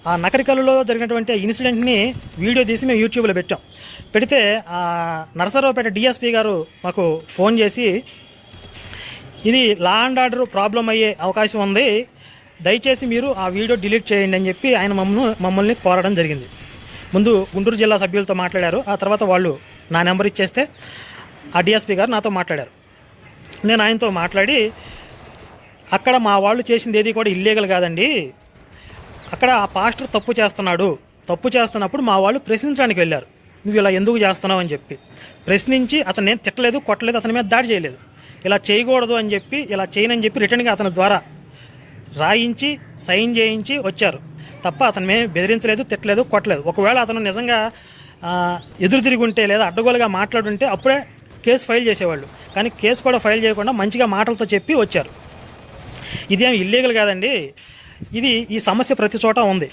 ఆ నకరికల్లులో జరిగినటువంటి ఇన్సిడెంట్ని వీడియో తీసి మేము యూట్యూబ్లో పెట్టాం. పెడితే నరసరావుపేట డిఎస్పీ గారు మాకు ఫోన్ చేసి, ఇది లా అండ్ ఆర్డర్ ప్రాబ్లం అయ్యే అవకాశం ఉంది, దయచేసి మీరు ఆ వీడియో డిలీట్ చేయండి అని చెప్పి ఆయన మమ్మల్ని కోరడం జరిగింది. ముందు గుంటూరు జిల్లా సభ్యులతో మాట్లాడారు. ఆ తర్వాత వాళ్ళు నా నెంబర్ ఇచ్చేస్తే ఆ డిఎస్పీ గారు నాతో మాట్లాడారు. నేను ఆయనతో మాట్లాడి, అక్కడ మా వాళ్ళు చేసింది ఏది కూడా ఇల్లీగల్ కాదండి, అక్కడ ఆ పాస్టర్ తప్పు చేస్తున్నప్పుడు మా వాళ్ళు ప్రశ్నించడానికి వెళ్ళారు, నువ్వు ఇలా ఎందుకు చేస్తున్నావు అని చెప్పి ప్రశ్నించి, అతను నేను తిట్టలేదు, కొట్టలేదు, అతని మీద దాడి చేయలేదు, ఇలా చేయకూడదు అని చెప్పి, ఇలా చేయనని చెప్పి రిటర్న్గా అతని ద్వారా రాయించి సైన్ చేయించి వచ్చారు తప్ప అతను మేము బెదిరించలేదు, తిట్టలేదు, కొట్టలేదు. ఒకవేళ అతను నిజంగా ఎదురు తిరిగి ఉంటే లేదా అడ్డగోలుగా మాట్లాడుంటే అప్పుడే కేసు ఫైల్ చేసేవాళ్ళు. కానీ కేసు కూడా ఫైల్ చేయకుండా మంచిగా మాటలతో చెప్పి వచ్చారు. ఇదేం ఇల్లీగల్ కాదండి, ఇది ఈ సమస్య ప్రతి చోట ఉంది.